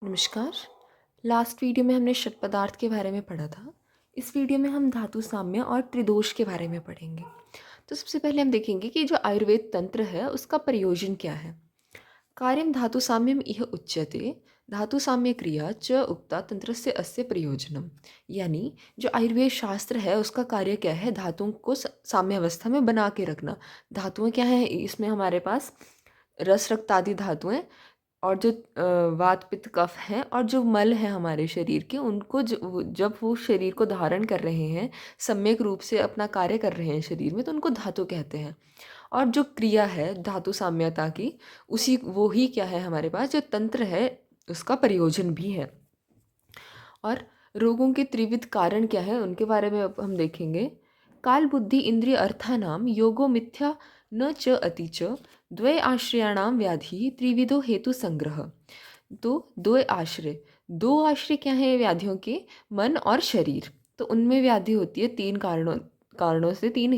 नमस्कार। Last video में हमने शत पदार्थ के बारे में पढ़ा था। इस वीडियो में हम धातु साम्य और त्रिदोष के बारे में पढ़ेंगे। तो सबसे पहले हम देखेंगे कि जो आयुर्वेद तंत्र है उसका प्रयोजन क्या है। कार्यम धातु साम्यम इह उच्यते, धातु साम्य क्रिया च उक्ता तंत्रस्य अस्य प्रयोजनम। यानी जो आयुर्वेद शास्त्र है उसका कार्य क्या है, धातुओं को साम्य अवस्था में बना के रखना। धातुएं क्या है, इसमें हमारे पास रस रक्त आदि धातुएं और जो वात पित्त कफ हैं और जो मल है हमारे शरीर के, उनको जब वो शरीर को धारण कर रहे हैं, सम्यक रूप से अपना कार्य कर रहे हैं शरीर में, तो उनको धातु कहते हैं। और जो क्रिया है धातु साम्यता की, उसी वो ही क्या है हमारे पास जो तंत्र है उसका प्रयोजन भी है। और रोगों के त्रिविध कारण क्या है उनके बारे में अब हम देखेंगे। काल बुद्धि इंद्रिय अर्थानाम योगो मिथ्या न च अति च द्वय आश्रयाणाम व्याधि त्रिविधो हेतु संग्रह। तो दो आश्रय क्या है व्याधियों के, मन और शरीर। तो उनमें व्याधि होती है तीन कारणों से, तीन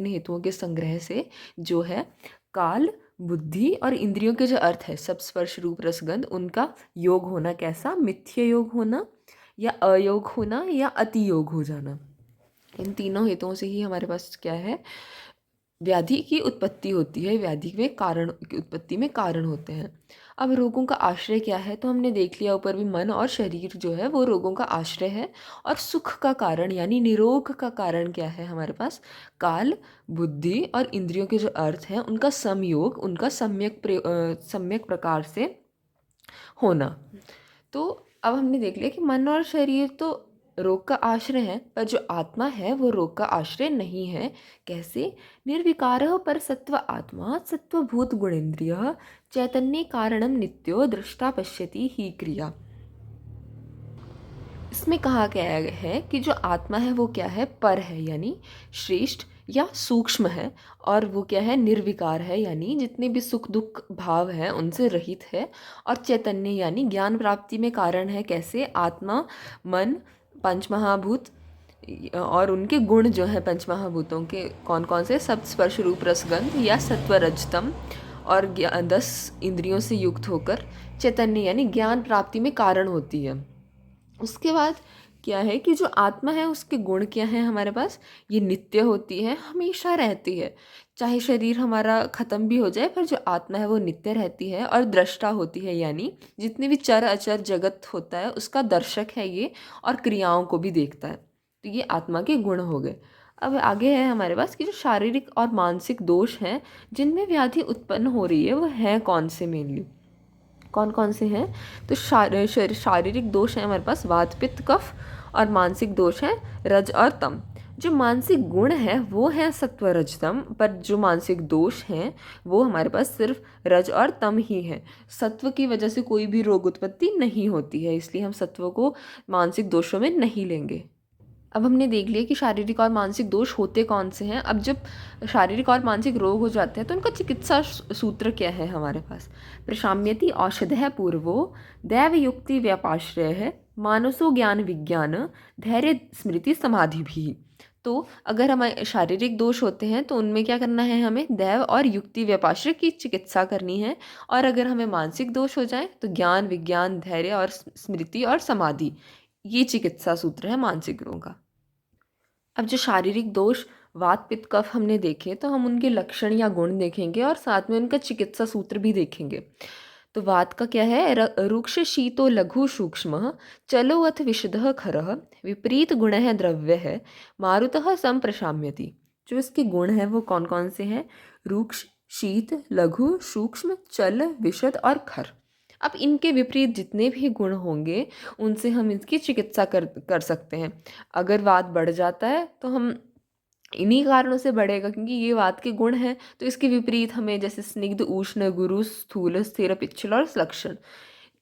हेतुओं के संग्रह से, जो है काल, बुद्धि और इंद्रियों के जो अर्थ है सब स्पर्श रूप रसगंध, उनका योग होना, कैसा, मिथ्य योग होना या अयोग होना या अति योग हो जाना। इन तीनों हेतुओं से ही हमारे पास क्या है, व्याधि की उत्पत्ति होती है। व्याधि में कारण की उत्पत्ति में कारण होते हैं। अब रोगों का आश्रय क्या है, तो हमने देख लिया ऊपर भी, मन और शरीर जो है वो रोगों का आश्रय है। और सुख का कारण यानी निरोग का कारण क्या है हमारे पास, काल, बुद्धि और इंद्रियों के जो अर्थ हैं उनका समयोग, उनका सम्यक प्रकार से होना। तो अब हमने देख लिया कि मन और शरीर तो रोग का आश्रय है, पर जो आत्मा है वो रोग का आश्रय नहीं है। कैसे, निर्विकारः पर सत्व आत्मा सत्वभूत गुणेन्द्रिय चैतन्य कारणम नित्यो दृष्टा पश्यति ही क्रिया। इसमें कहा गया है कि जो आत्मा है वो क्या है, पर है यानी श्रेष्ठ या सूक्ष्म है, और वो क्या है, निर्विकार है यानी जितने भी सुख दुख भाव हैं उनसे रहित है, और चैतन्य यानी ज्ञान प्राप्ति में कारण है। कैसे, आत्मा, मन, पंचमहाभूत और उनके गुण जो है पंचमहाभूतों के कौन कौन से, सप्त स्पर्श रूप रसगंध या सत्व रजतम, और 10 इंद्रियों से युक्त होकर चैतन्य यानी ज्ञान प्राप्ति में कारण होती है। उसके बाद क्या है कि जो आत्मा है उसके गुण क्या हैं हमारे पास, ये नित्य होती है, हमेशा रहती है। चाहे शरीर हमारा ख़त्म भी हो जाए, पर जो आत्मा है वो नित्य रहती है। और दृष्टा होती है यानी जितने भी चर अचर जगत होता है उसका दर्शक है ये, और क्रियाओं को भी देखता है। तो ये आत्मा के गुण हो गए। अब आगे है हमारे पास कि जो शारीरिक और मानसिक दोष हैं जिनमें व्याधि उत्पन्न हो रही है, वो हैं कौन से, मेनली कौन कौन से हैं। तो शारीरिक दोष है हमारे पास वात पित्त कफ, और मानसिक दोष है रज और तम। जो मानसिक गुण है वो है सत्व रज तम, पर जो मानसिक दोष हैं वो हमारे पास सिर्फ रज और तम ही है। सत्व की वजह से कोई भी रोग उत्पत्ति नहीं होती है, इसलिए हम सत्व को मानसिक दोषों में नहीं लेंगे। अब हमने देख लिया कि शारीरिक और मानसिक दोष होते कौन से हैं। अब जब शारीरिक और मानसिक रोग हो जाते हैं तो उनका चिकित्सा सूत्र क्या है हमारे पास, प्रशाम्यति औषधः पूर्वो दैव युक्ति व्यापाश्रय है मानसो ज्ञान विज्ञान धैर्य स्मृति समाधि भी। तो अगर हमारे शारीरिक दोष होते हैं तो उनमें क्या करना है, हमें दैव और युक्ति व्यापाश्रय की चिकित्सा करनी है। और अगर हमें मानसिक दोष हो जाए तो ज्ञान विज्ञान धैर्य और स्मृति और समाधि, ये चिकित्सा सूत्र है मानसिक रोग का। अब जो शारीरिक दोष वात पित्त कफ हमने देखे, तो हम उनके लक्षण या गुण देखेंगे और साथ में उनका चिकित्सा सूत्र भी देखेंगे। तो वात का क्या है, रुक्ष शीतो लघु सूक्ष्म चलो अथ विशुद्धः खरः विपरीत गुण है द्रव्य है मारुतः संप्रशाम्यति। जो इसके गुण हैं वो कौन कौन से हैं, रुक्ष, शीत, लघु, सूक्ष्म, चल, विशद और खर। अब इनके विपरीत जितने भी गुण होंगे उनसे हम इसकी चिकित्सा कर सकते हैं। अगर वात बढ़ जाता है तो हम इन्हीं कारणों से बढ़ेगा क्योंकि ये वात के गुण हैं, तो इसके विपरीत हमें जैसे स्निग्ध, उष्ण, गुरु, स्थूल, स्थिर, पिच्छल और लक्षण,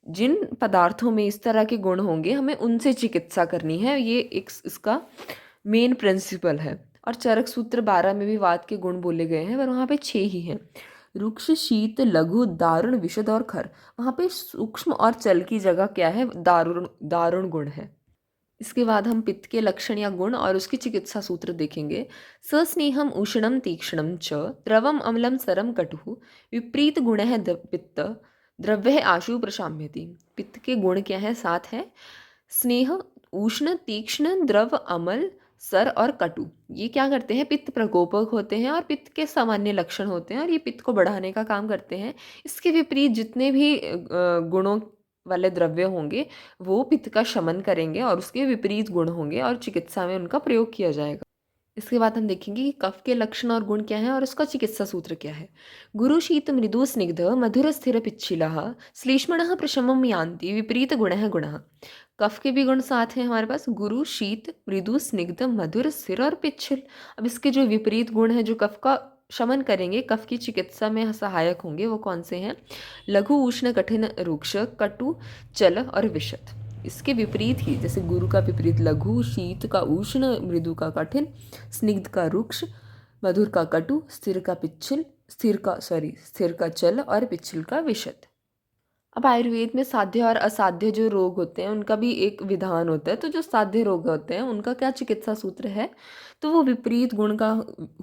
जिन पदार्थों में इस तरह के गुण होंगे हमें उनसे चिकित्सा करनी है। ये एक इसका मेन प्रिंसिपल है। और चरक सूत्र 12 में भी वात के गुण बोले गए हैं, पर वहाँ पे 6 ही हैं, रुक्ष, शीत, लघु, दारुण, विशद और खर। वहाँ पे सूक्ष्म और चल की जगह क्या है, दारुण दारुण गुण है। इसके बाद हम पित्त के लक्षण या गुण और उसकी चिकित्सा सूत्र देखेंगे। सस्नेहम उष्णम तीक्ष्णम च द्रवम अम्लम सरम कटु विपरीत गुण है पित्त द्रव्य है आशु प्रशाम्यति। पित्त के गुण क्या है? 7 है। स्नेह, उष्ण, तीक्ष्ण, द्रव, अमल, सर और कटु। ये क्या करते हैं? पित्त प्रकोपक होते हैं और पित्त के सामान्य लक्षण होते हैं और ये पित्त को बढ़ाने का काम करते हैं। इसके विपरीत जितने भी गुणों वाले द्रव्य होंगे वो पित्त का शमन करेंगे और उसके विपरीत गुण होंगे और चिकित्सा में उनका प्रयोग किया जाएगा। इसके बाद हम देखेंगे कि कफ के लक्षण और गुण क्या हैं और उसका चिकित्सा सूत्र क्या है। गुरु शीत मृदु स्निग्ध मधुर स्थिर पिच्छिलः श्लेष्मणः प्रशमं यान्ति विपरीत गुणः गुणः। कफ के भी गुण 7 हैं हमारे पास, गुरु, शीत, मृदु, स्निग्ध, मधुर, स्थिर और पिच्छिल। अब इसके जो विपरीत गुण हैं जो कफ का शमन करेंगे, कफ की चिकित्सा में सहायक होंगे, वो कौन से हैं? लघु, उष्ण, कठिन, रुक्ष, कटु, चल और विशत। इसके विपरीत ही, जैसे गुरु का विपरीत लघु, शीत का उष्ण, मृदु का कठिन, स्निग्ध का रुक्ष, मधुर का कटु, स्थिर का चल और पिच्छिल का विशत। अब आयुर्वेद में साध्य और असाध्य जो रोग होते हैं उनका भी एक विधान होता है। तो जो साध्य रोग होते हैं उनका क्या चिकित्सा सूत्र है? तो वो विपरीत गुण का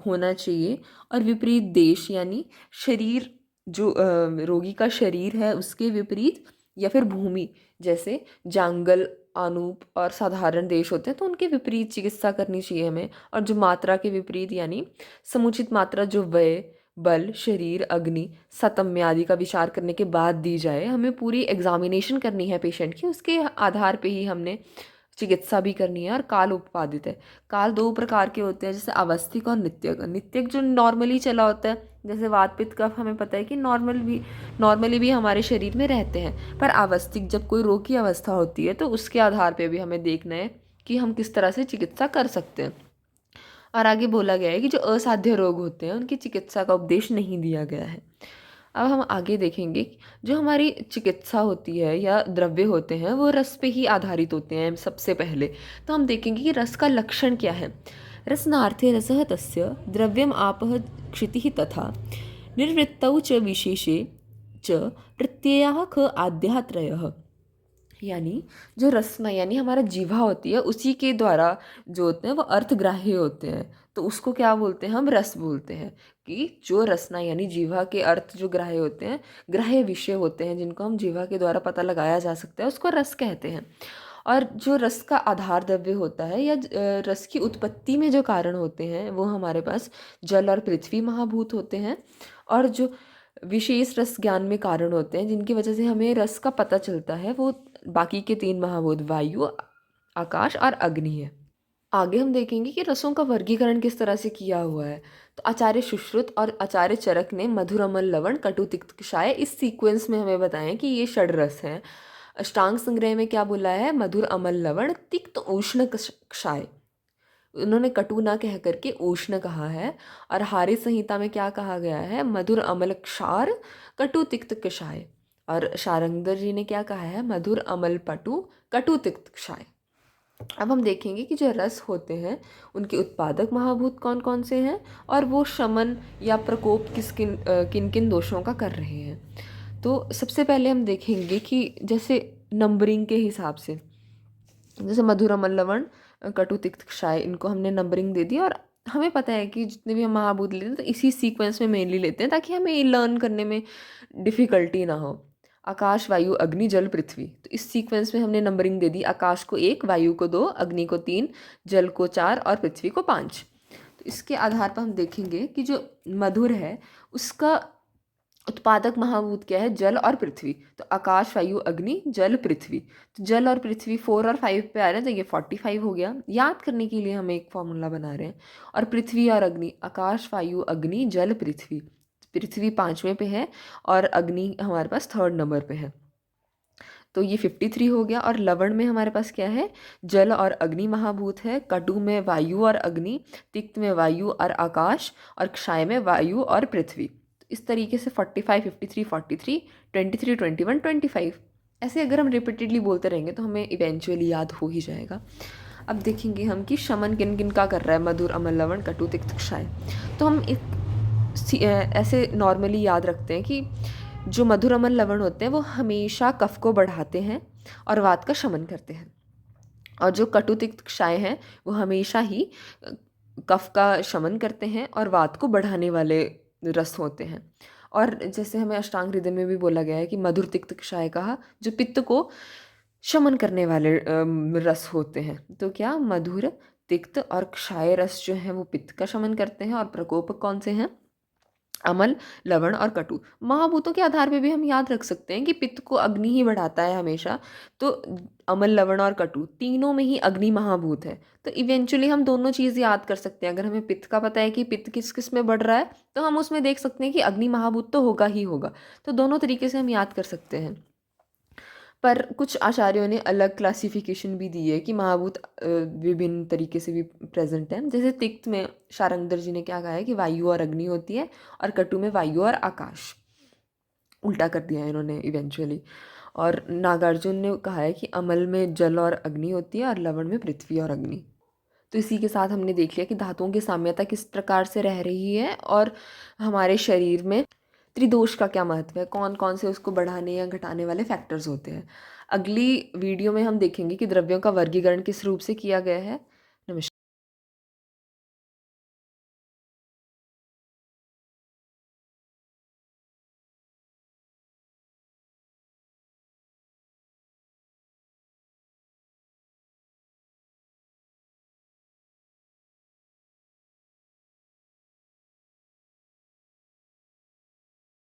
होना चाहिए और विपरीत देश, यानी शरीर, जो रोगी का शरीर है उसके विपरीत, या फिर भूमि, जैसे जांगल, अनूप और साधारण देश होते हैं तो उनके विपरीत चिकित्सा करनी चाहिए हमें। और जो मात्रा के विपरीत, यानी समुचित मात्रा जो व्यय, बल, शरीर, अग्नि, सतम्य आदि का विचार करने के बाद दी जाए। हमें पूरी एग्जामिनेशन करनी है पेशेंट की, उसके आधार पे ही हमने चिकित्सा भी करनी है। और काल उपपादित है। काल 2 प्रकार के होते हैं, जैसे अवस्थिक और नित्यक। नित्यक जो नॉर्मली चला होता है, जैसे वात पित्त कफ हमें पता है कि नॉर्मली भी हमारे शरीर में रहते हैं। पर अवस्थिक जब कोई रोग की अवस्था होती है तो उसके आधार पे भी हमें देखना है कि हम किस तरह से चिकित्सा कर सकते हैं। और आगे बोला गया है कि जो असाध्य रोग होते हैं उनकी चिकित्सा का उपदेश नहीं दिया गया है। अब हम आगे देखेंगे कि जो हमारी चिकित्सा होती है या द्रव्य होते हैं वो रस पे ही आधारित होते हैं सबसे पहले। तो हम देखेंगे कि रस का लक्षण क्या है। रसनार्थे रसः तस्य द्रव्यम आपः क्षितिः तथा निर्वृत्तौ च विशेषे च प्रत्ययः ख आद्यः त्रयः। यानी जो रसना, यानी हमारा जीवा होती है, उसी के द्वारा जो होते हैं वो अर्थग्राह्य होते हैं। तो उसको क्या बोलते हैं? हम रस बोलते हैं। कि जो रसना यानी जीवा के अर्थ जो ग्राह्य होते हैं, ग्राह्य विषय होते हैं जिनको हम जीवा के द्वारा पता लगाया जा सकता है, उसको रस कहते हैं। और जो रस का आधार द्रव्य होता है या रस की उत्पत्ति में जो कारण होते हैं वो हमारे पास जल और पृथ्वी महाभूत होते हैं। और जो विशेष रस ज्ञान में कारण होते हैं जिनकी वजह से हमें रस का पता चलता है, वो बाकी के 3 महाभूत वायु, आकाश और अग्नि है। आगे हम देखेंगे कि रसों का वर्गीकरण किस तरह से किया हुआ है। तो आचार्य सुश्रुत और आचार्य चरक ने मधुर, अम्ल, लवण, कटु, तिक्त, कषाय इस सीक्वेंस में हमें बताएं कि ये षड रस हैं। अष्टांग संग्रह में क्या बोला है? मधुर, अम्ल, लवण, तिक्त, उष्ण, कषाय। उन्होंने कटु ना कह करके उष्ण कहा है। और हारी संहिता में क्या कहा गया है? मधुर, अम्ल, क्षार, कटु, तिक्त, कषाय। और शारंगधर जी ने क्या कहा है? मधुर, अम्ल, पटु, कटु, तिक्त, कषाय। अब हम देखेंगे कि जो रस होते हैं उनके उत्पादक महाभूत कौन कौन से हैं और वो शमन या प्रकोप किन किन दोषों का कर रहे हैं। तो सबसे पहले हम देखेंगे कि जैसे नंबरिंग के हिसाब से, जैसे मधुर, अम्ल, लवण, कटु, तिक्त, कषाय, इनको हमने नंबरिंग दे दी। और हमें पता है कि जितने भी हम महाभूत लेते हैं तो इसी सीक्वेंस में मेनली लेते हैं ताकि हमें लर्न करने में डिफ़िकल्टी ना हो। आकाश, वायु, अग्नि, जल, पृथ्वी, तो इस सीक्वेंस में हमने नंबरिंग दे दी। आकाश को 1, वायु को 2, अग्नि को 3, जल को 4 और पृथ्वी को 5। तो इसके आधार पर हम देखेंगे कि जो मधुर है उसका उत्पादक महाभूत क्या है? जल और पृथ्वी। तो आकाश, वायु, अग्नि, जल, पृथ्वी। तो जल और पृथ्वी 4 और 5 पे आ रहे हैं तो ये 45 हो गया। याद करने के लिए हम एक फॉर्मूला बना रहे हैं। और पृथ्वी और अग्नि, आकाश, वायु, अग्नि, जल, पृथ्वी। पृथ्वी 5वें पे है और अग्नि हमारे पास 3rd नंबर पे है। तो ये 53 हो गया। और लवण में हमारे पास क्या है? जल और अग्नि महाभूत है। कटु में वायु और अग्नि, तिक्त में वायु और आकाश, और क्षय में वायु और पृथ्वी। तो इस तरीके से 45, 53, 43, 23, 21, 25 ऐसे अगर हम रिपीटेडली बोलते रहेंगे तो हमें इवेंचुअली याद हो ही जाएगा। अब देखेंगे हम कि शमन किन किन का कर रहा है? मधुर, अम्ल, लवण, कटु, तिक्त, क्षय। तो हम ऐसे नॉर्मली याद रखते हैं कि जो मधुर, अम्ल, लवण होते हैं वो हमेशा कफ को बढ़ाते हैं और वात का शमन करते हैं। और जो कटु, तिक्त, क्षय हैं वो हमेशा ही कफ का शमन करते हैं और वात को बढ़ाने वाले रस होते हैं। और जैसे हमें अष्टांग हृदय में भी बोला गया है कि मधुर तिक्त कषाय कहा, जो पित्त को शमन करने वाले रस होते हैं। तो क्या मधुर, तिक्त और क्षाय रस जो है वो पित्त का शमन करते हैं। और प्रकोपक कौन से हैं? अमल, लवण और कटु। महाभूतों के आधार पे भी हम याद रख सकते हैं कि पित्त को अग्नि ही बढ़ाता है हमेशा। तो अमल, लवण और कटु तीनों में ही अग्नि महाभूत है। तो इवेंचुअली हम दोनों चीज़ याद कर सकते हैं। अगर हमें पित्त का पता है कि पित्त किस किस में बढ़ रहा है, तो हम उसमें देख सकते हैं कि अग्नि महाभूत तो होगा ही होगा। तो दोनों तरीके से हम याद कर सकते हैं। पर कुछ आचार्यों ने अलग क्लासिफिकेशन भी दी है कि महाभूत विभिन्न तरीके से भी प्रेजेंट हैं। जैसे तिक्त में शारंगधर जी ने क्या कहा है कि वायु और अग्नि होती है, और कटु में वायु और आकाश। उल्टा कर दिया है इन्होंने इवेंचुअली। और नागार्जुन ने कहा है कि अमल में जल और अग्नि होती है, और लवण में पृथ्वी और अग्नि। तो इसी के साथ हमने देख लिया कि धातुओं की साम्यता किस प्रकार से रह रही है, और हमारे शरीर में त्रिदोष का क्या महत्व है, कौन कौन से उसको बढ़ाने या घटाने वाले फैक्टर्स होते हैं। अगली वीडियो में हम देखेंगे कि द्रव्यों का वर्गीकरण किस रूप से किया गया है।